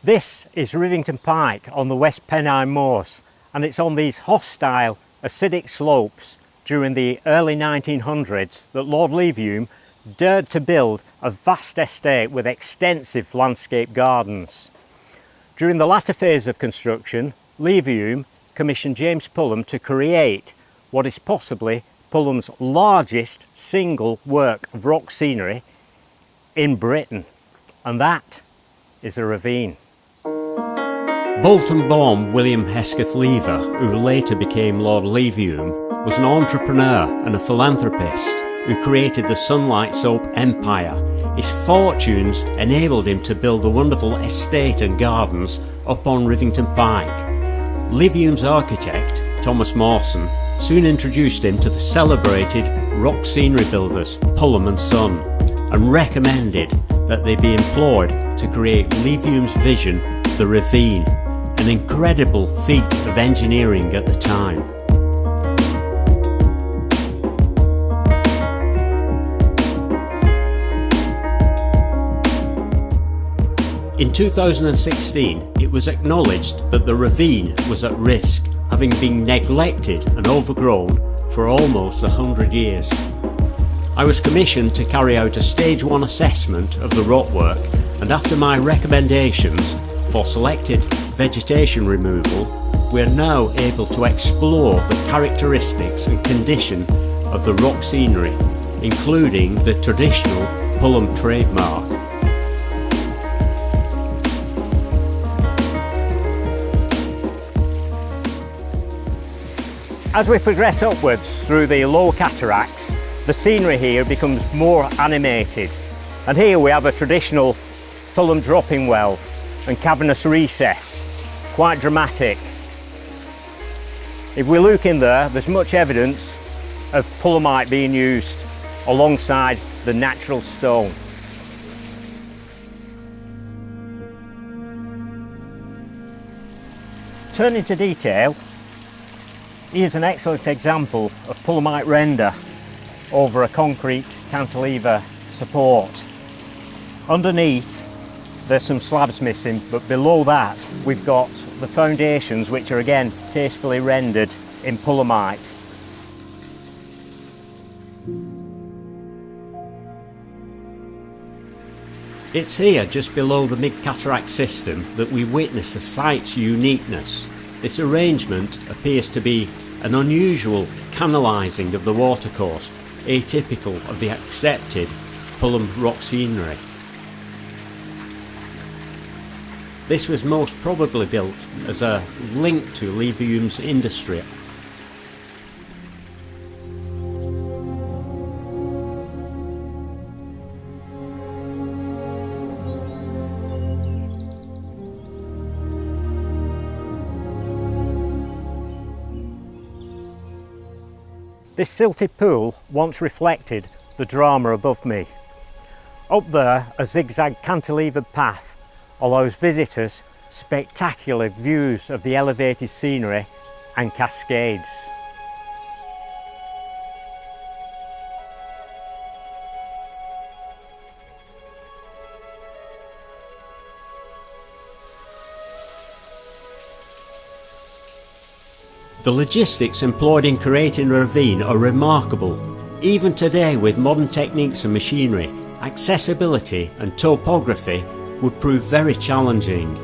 This is Rivington Pike on the West Pennine Moors, and it's on these hostile acidic slopes during the early 1900s that Lord Leverhulme dared to build a vast estate with extensive landscape gardens. During the latter phase of construction, Leverhulme commissioned James Pulham to create what is possibly Pulham's largest single work of rock scenery in Britain, and that is a ravine. Bolton-born William Hesketh Lever, who later became Lord Leverhulme, was an entrepreneur and a philanthropist who created the Sunlight Soap empire. His fortunes enabled him to build the wonderful estate and gardens up on Rivington Pike. Leverhulme's architect, Thomas Mawson, soon introduced him to the celebrated rock scenery builders Pulham and Son, and recommended that they be employed to create Leverhulme's vision, the Ravine, an incredible feat of engineering at the time. In 2016, it was acknowledged that the ravine was at risk, having been neglected and overgrown for almost 100 years. I was commissioned to carry out a Stage 1 assessment of the rockwork, and after my recommendations for selected vegetation removal, we are now able to explore the characteristics and condition of the rock scenery, including the traditional Pulham trademark. As we progress upwards through the lower cataracts, the scenery here becomes more animated, and here we have a traditional Pulham dropping well and cavernous recess, quite dramatic. If we look in there, there's much evidence of Pulhamite being used alongside the natural stone. Turning to detail, here's an excellent example of Pulhamite render over a concrete cantilever support. Underneath there's some slabs missing, but below that we've got the foundations, which are again tastefully rendered in Pulhamite. It's here, just below the mid-cataract system, that we witness the site's uniqueness. This arrangement appears to be an unusual canalising of the watercourse, atypical of the accepted Pulham rock scenery. This was most probably built as a link to Leverhulme's industry. This silted pool once reflected the drama above me. Up there, a zigzag cantilevered path allows visitors spectacular views of the elevated scenery and cascades. The logistics employed in creating a ravine are remarkable. Even today, with modern techniques and machinery, accessibility and topography would prove very challenging.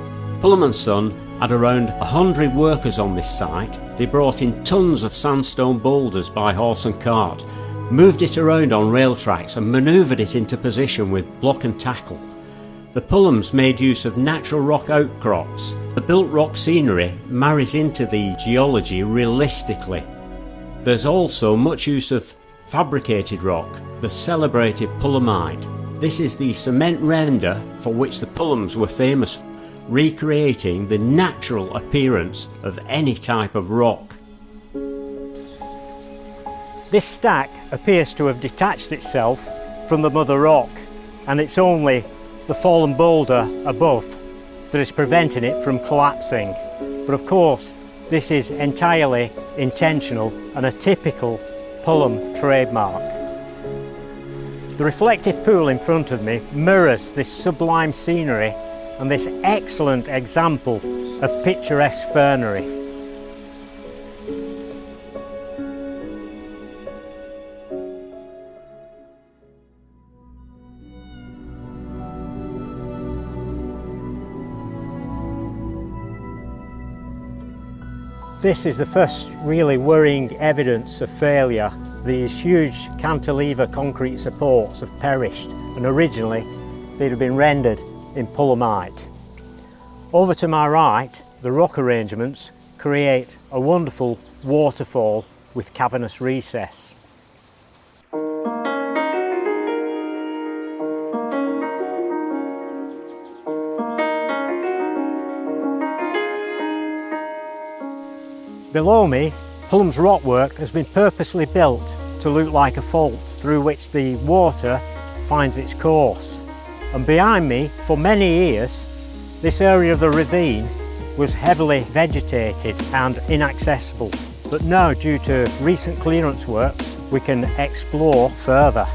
Pulham & Son had around 100 workers on this site. They brought in tons of sandstone boulders by horse and cart, moved it around on rail tracks and manoeuvred it into position with block and tackle. The Pulhams made use of natural rock outcrops. The built rock scenery marries into the geology realistically. There's also much use of fabricated rock, the celebrated Pulhamite. This is the cement render for which the Pulhams were famous, recreating the natural appearance of any type of rock. This stack appears to have detached itself from the mother rock, and it's only the fallen boulder above that is preventing it from collapsing. But of course, this is entirely intentional and a typical Pulham trademark. The reflective pool in front of me mirrors this sublime scenery and this excellent example of picturesque fernery. This is the first really worrying evidence of failure. These huge cantilever concrete supports have perished, and originally they'd have been rendered in Pullumite. Over to my right, the rock arrangements create a wonderful waterfall with cavernous recess. Below me, Pullum's rockwork has been purposely built to look like a fault through which the water finds its course. And behind me, for many years, this area of the ravine was heavily vegetated and inaccessible. But now, due to recent clearance works, we can explore further.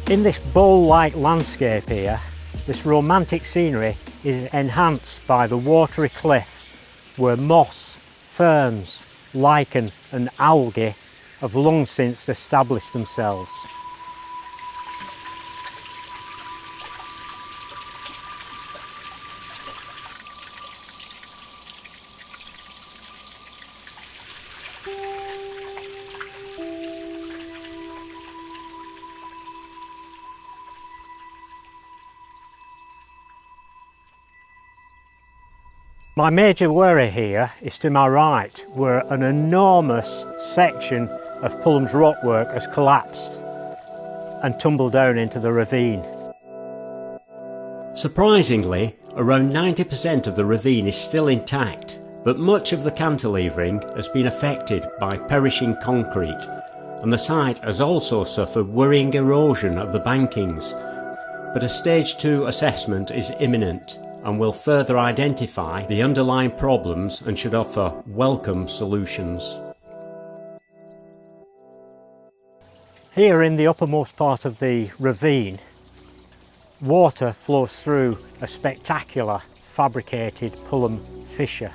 In this bowl-like landscape here, this romantic scenery is enhanced by the watery cliff where moss, ferns, lichen and algae have long since established themselves. My major worry here is to my right, where an enormous section of Pullum's rockwork has collapsed and tumbled down into the ravine. Surprisingly, around 90% of the ravine is still intact, but much of the cantilevering has been affected by perishing concrete, and the site has also suffered worrying erosion of the bankings. But a Stage 2 assessment is imminent and will further identify the underlying problems and should offer welcome solutions. Here in the uppermost part of the ravine, water flows through a spectacular fabricated Pullum fissure.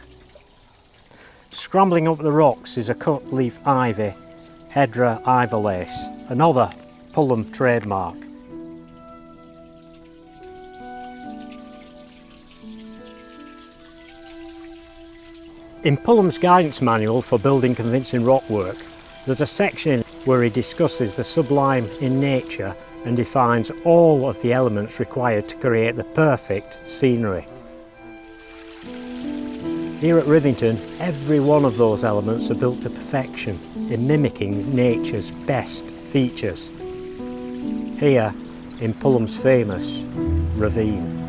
Scrambling up the rocks is a cut leaf ivy, Hedera ivalace, another Pullum trademark. In Pullum's guidance manual for building convincing rockwork, there's a section where he discusses the sublime in nature and defines all of the elements required to create the perfect scenery. Here at Rivington, every one of those elements are built to perfection in mimicking nature's best features. Here in Pullum's famous Ravine.